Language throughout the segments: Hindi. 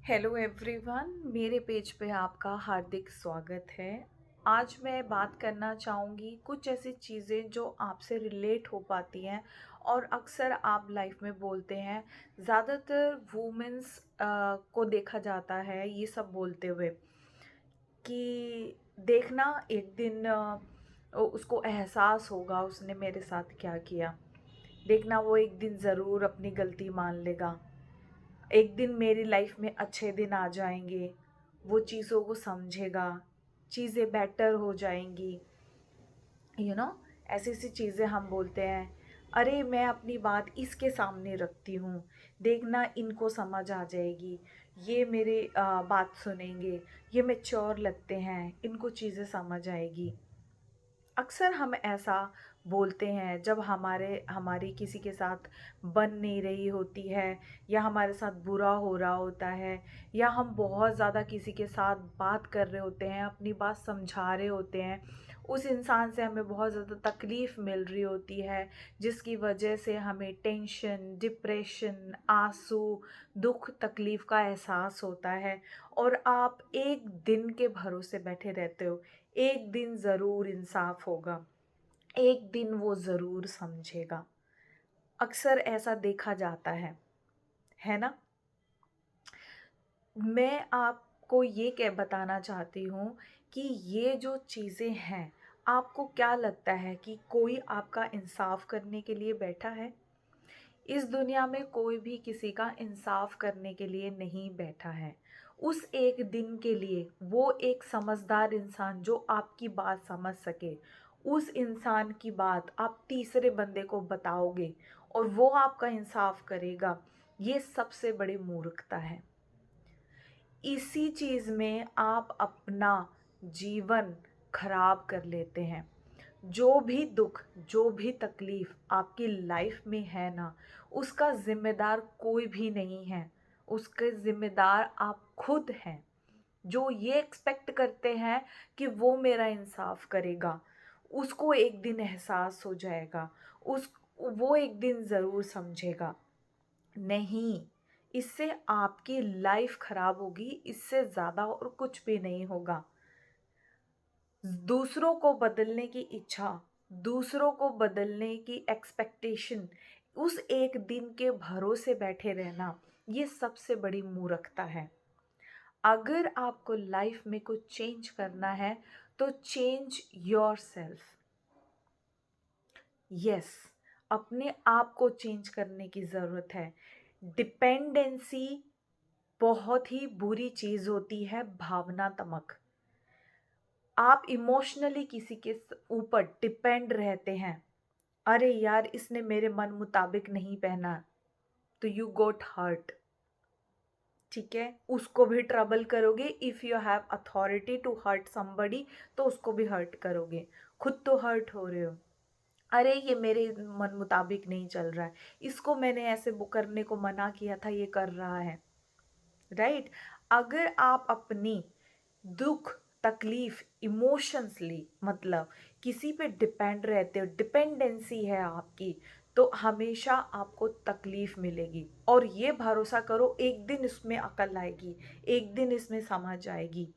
हेलो एवरीवन, मेरे पेज पे आपका हार्दिक स्वागत है। आज मैं बात करना चाहूँगी कुछ ऐसी चीज़ें जो आपसे रिलेट हो पाती हैं और अक्सर आप लाइफ में बोलते हैं। ज़्यादातर वुमेन्स को देखा जाता है ये सब बोलते हुए कि देखना एक दिन उसको एहसास होगा उसने मेरे साथ क्या किया। देखना वो एक दिन ज़रूर अपनी गलती मान लेगा। एक दिन मेरी लाइफ में अच्छे दिन आ जाएंगे, वो चीज़ों को समझेगा, चीज़ें बेटर हो जाएंगी। यू नो ऐसी ऐसी चीज़ें हम बोलते हैं। अरे मैं अपनी बात इसके सामने रखती हूँ, देखना इनको समझ आ जाएगी, ये मेरी बात सुनेंगे, ये मैच्योर लगते हैं, इनको चीज़ें समझ आएगी। अक्सर हम ऐसा बोलते हैं जब हमारी किसी के साथ बन नहीं रही होती है, या हमारे साथ बुरा हो रहा होता है, या हम बहुत ज़्यादा किसी के साथ बात कर रहे होते हैं, अपनी बात समझा रहे होते हैं। उस इंसान से हमें बहुत ज़्यादा तकलीफ़ मिल रही होती है, जिसकी वजह से हमें टेंशन, डिप्रेशन, आंसू, दुख, तकलीफ़ का एहसास होता है। और आप एक दिन के भरोसे बैठे रहते हो। एक दिन ज़रूर इंसाफ होगा, एक दिन वो ज़रूर समझेगा। अक्सर ऐसा देखा जाता है ना? मैं आपको ये कह बताना चाहती हूँ कि ये जो चीज़ें हैं, आपको क्या लगता है कि कोई आपका इंसाफ करने के लिए बैठा है? इस दुनिया में कोई भी किसी का इंसाफ करने के लिए नहीं बैठा है। उस एक दिन के लिए वो एक समझदार इंसान जो आपकी बात समझ सके, उस इंसान की बात आप तीसरे बंदे को बताओगे और वो आपका इंसाफ करेगा। ये सबसे बड़ी मूर्खता है। इसी चीज़ में आप अपना जीवन खराब कर लेते हैं। जो भी दुख, जो भी तकलीफ आपकी लाइफ में है ना, उसका ज़िम्मेदार कोई भी नहीं है। उसके ज़िम्मेदार आप खुद हैं, जो ये एक्सपेक्ट करते हैं कि वो मेरा इंसाफ करेगा। उसको एक दिन एहसास हो जाएगा, उस वो एक दिन ज़रूर समझेगा। नहीं, इससे आपकी लाइफ खराब होगी, इससे ज़्यादा और कुछ भी नहीं होगा। दूसरों को बदलने की इच्छा, दूसरों को बदलने की एक्सपेक्टेशन, उस एक दिन के भरोसे बैठे रहना, ये सबसे बड़ी मूर्खता है। अगर आपको लाइफ में कुछ चेंज करना है तो चेंज योरसेल्फ। यस, अपने आप को चेंज करने की ज़रूरत है। डिपेंडेंसी बहुत ही बुरी चीज़ होती है, भावनात्मक। आप इमोशनली किसी के ऊपर डिपेंड रहते हैं। अरे यार, इसने मेरे मन मुताबिक नहीं पहना, तो यू गोट हर्ट। ठीक है, उसको भी ट्रबल करोगे। If you have authority to hurt somebody, तो उसको भी हर्ट करोगे। खुद तो हर्ट हो रहे हो। अरे ये मेरे मन मुताबिक नहीं चल रहा है, इसको मैंने ऐसे करने को मना किया था, ये कर रहा है। राइट? अगर आप अपनी दुख, तकलीफ इमोशंसली, मतलब किसी पे डिपेंड रहते हो, डिपेंडेंसी है आपकी, तो हमेशा आपको तकलीफ मिलेगी। और ये भरोसा करो, एक दिन इसमें अकल आएगी, एक दिन इसमें समझ आएगी।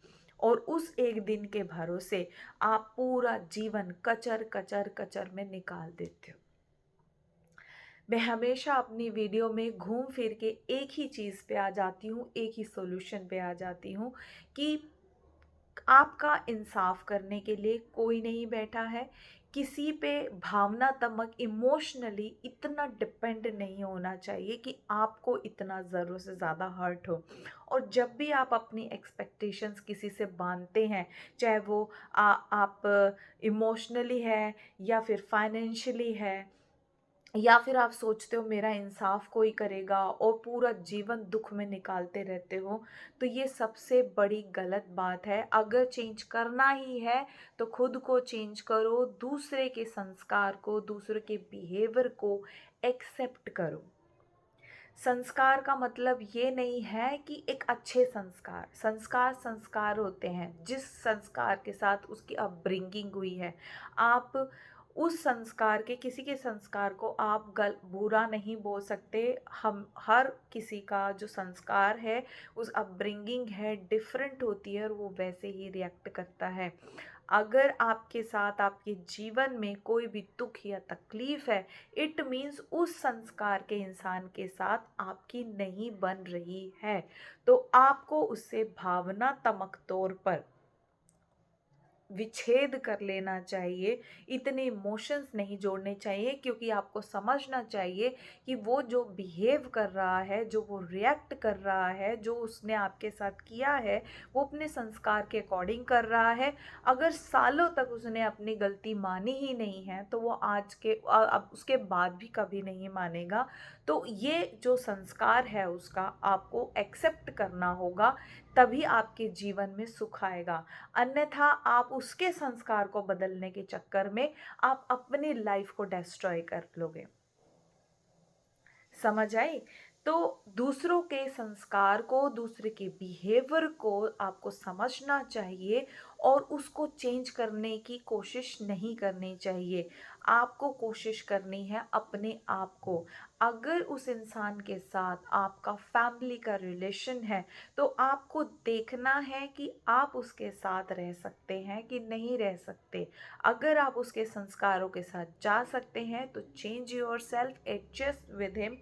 और उस एक दिन के भरोसे आप पूरा जीवन कचर कचर कचर में निकाल देते हो। मैं हमेशा अपनी वीडियो में घूम फिर के एक ही चीज़ पे आ जाती हूँ, एक ही सॉल्यूशन पे आ जाती हूँ कि आपका इंसाफ करने के लिए कोई नहीं बैठा है। किसी पे भावनात्मक, इमोशनली इतना डिपेंड नहीं होना चाहिए कि आपको इतना ज़रूरत से ज़्यादा हर्ट हो। और जब भी आप अपनी एक्सपेक्टेशंस किसी से बांधते हैं, चाहे वो आप इमोशनली है, या फिर फाइनेंशियली है, या फिर आप सोचते हो मेरा इंसाफ कोई करेगा और पूरा जीवन दुख में निकालते रहते हो, तो ये सबसे बड़ी गलत बात है। अगर चेंज करना ही है तो खुद को चेंज करो, दूसरे के संस्कार को, दूसरे के बिहेवियर को एक्सेप्ट करो। संस्कार का मतलब ये नहीं है कि एक अच्छे संस्कार, संस्कार संस्कार होते हैं जिस संस्कार के साथ उसकी अपब्रिंगिंग हुई है। आप उस संस्कार के, किसी के संस्कार को आप बुरा नहीं बोल सकते। हम हर किसी का जो संस्कार है, उस अपब्रिंगिंग है, डिफरेंट होती है और वो वैसे ही रिएक्ट करता है। अगर आपके साथ आपके जीवन में कोई भी दुख या तकलीफ है, इट मीन्स उस संस्कार के इंसान के साथ आपकी नहीं बन रही है। तो आपको उससे भावनात्मक तौर पर विच्छेद कर लेना चाहिए। इतने इमोशंस नहीं जोड़ने चाहिए, क्योंकि आपको समझना चाहिए कि वो जो बिहेव कर रहा है, जो वो रिएक्ट कर रहा है, जो उसने आपके साथ किया है, वो अपने संस्कार के अकॉर्डिंग कर रहा है। अगर सालों तक उसने अपनी गलती मानी ही नहीं है, तो वो आज के अब उसके बाद भी कभी नहीं मानेगा। तो ये जो संस्कार है उसका आपको एक्सेप्ट करना होगा, तभी आपके जीवन में सुख आएगा। अन्यथा आप उसके संस्कार को बदलने के चक्कर में आप अपनी लाइफ को डिस्ट्रॉय कर लोगे। समझ आई? तो दूसरों के संस्कार को, दूसरे के बिहेवियर को आपको समझना चाहिए और उसको चेंज करने की कोशिश नहीं करनी चाहिए। आपको कोशिश करनी है अपने आप को। अगर उस इंसान के साथ आपका फैमिली का रिलेशन है, तो आपको देखना है कि आप उसके साथ रह सकते हैं कि नहीं रह सकते। अगर आप उसके संस्कारों के साथ जा सकते हैं, तो change yourself, adjust with him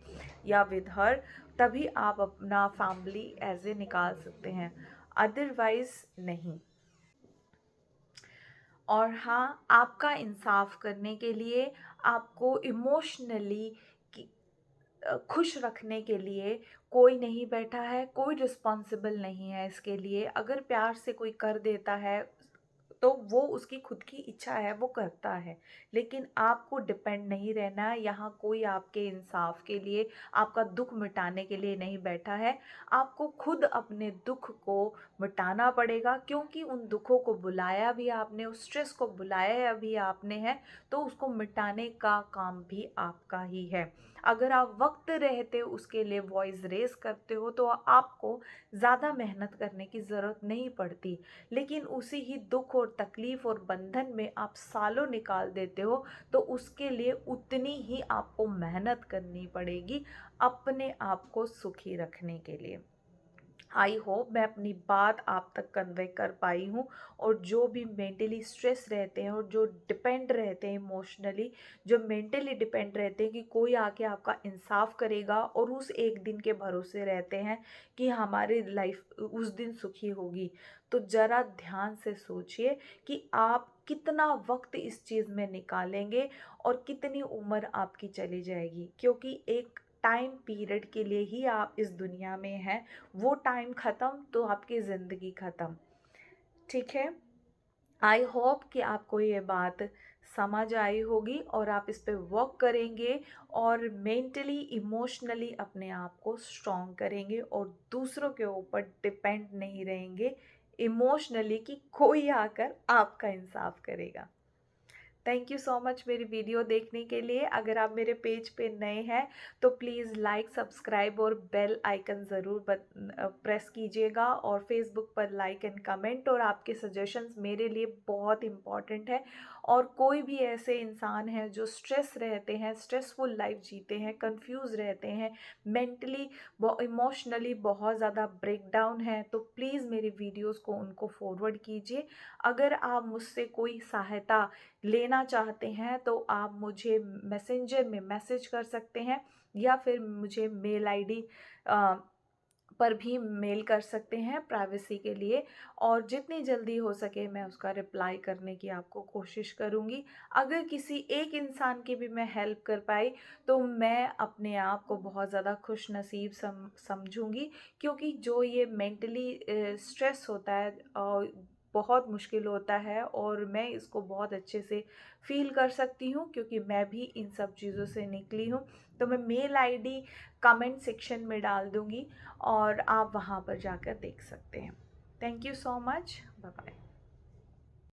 या विद हर, तभी आप अपना फैमिली एज ए निकाल सकते हैं, अदरवाइज नहीं। और हाँ, आपका इंसाफ करने के लिए, आपको इमोशनली खुश रखने के लिए कोई नहीं बैठा है, कोई रिस्पॉन्सिबल नहीं है इसके लिए। अगर प्यार से कोई कर देता है तो वो उसकी खुद की इच्छा है, वो करता है। लेकिन आपको डिपेंड नहीं रहना है, यहाँ कोई आपके इंसाफ के लिए, आपका दुख मिटाने के लिए नहीं बैठा है। आपको खुद अपने दुख को मिटाना पड़ेगा, क्योंकि उन दुखों को बुलाया भी आपने, उस स्ट्रेस को बुलाया भी आपने है, तो उसको मिटाने का काम भी आपका ही है। अगर आप वक्त रहते उसके लिए वॉइस रेस करते हो, तो आपको ज़्यादा मेहनत करने की ज़रूरत नहीं पड़ती। लेकिन उसी ही दुख और तकलीफ और बंधन में आप सालों निकाल देते हो, तो उसके लिए उतनी ही आपको मेहनत करनी पड़ेगी अपने आप को सुखी रखने के लिए। आई होप मैं अपनी बात आप तक कन्वे कर पाई हूँ। और जो भी मेंटली स्ट्रेस रहते हैं और जो डिपेंड रहते हैं इमोशनली, जो मेंटली डिपेंड रहते हैं कि कोई आके आपका इंसाफ करेगा, और उस एक दिन के भरोसे रहते हैं कि हमारी लाइफ उस दिन सुखी होगी, तो ज़रा ध्यान से सोचिए कि आप कितना वक्त इस चीज़ में निकालेंगे और कितनी उम्र आपकी चली जाएगी। क्योंकि एक टाइम पीरियड के लिए ही आप इस दुनिया में हैं, वो टाइम ख़त्म तो आपकी ज़िंदगी ख़त्म। ठीक है? आई होप कि आपको ये बात समझ आई होगी और आप इस पे वर्क करेंगे और मेंटली इमोशनली अपने आप को स्ट्रॉन्ग करेंगे और दूसरों के ऊपर डिपेंड नहीं रहेंगे इमोशनली कि कोई आकर आपका इंसाफ करेगा। थैंक यू सो मच मेरी वीडियो देखने के लिए। अगर आप मेरे पेज पे नए हैं तो प्लीज़ लाइक, सब्सक्राइब और बेल आइकन ज़रूर प्रेस कीजिएगा, और फेसबुक पर लाइक एंड कमेंट, और आपके सजेशंस मेरे लिए बहुत इम्पॉर्टेंट है। और कोई भी ऐसे इंसान हैं जो स्ट्रेस रहते हैं, स्ट्रेसफुल लाइफ जीते हैं, कंफ्यूज रहते हैं, मेंटली इमोशनली बहुत ज़्यादा ब्रेकडाउन है, तो प्लीज़ मेरी वीडियोस को उनको फॉरवर्ड कीजिए। अगर आप मुझसे कोई सहायता लेना चाहते हैं तो आप मुझे मैसेंजर में मैसेज कर सकते हैं, या फिर मुझे मेल आईडी पर भी मेल कर सकते हैं प्राइवेसी के लिए, और जितनी जल्दी हो सके मैं उसका रिप्लाई करने की आपको कोशिश करूँगी। अगर किसी एक इंसान की भी मैं हेल्प कर पाई तो मैं अपने आप को बहुत ज़्यादा खुश नसीब समझूंगी, क्योंकि जो ये मेंटली स्ट्रेस होता है बहुत मुश्किल होता है, और मैं इसको बहुत अच्छे से फील कर सकती हूँ, क्योंकि मैं भी इन सब चीज़ों से निकली हूँ। तो मैं मेल आईडी कमेंट सेक्शन में डाल दूँगी और आप वहाँ पर जाकर देख सकते हैं। Thank you so much. Bye bye.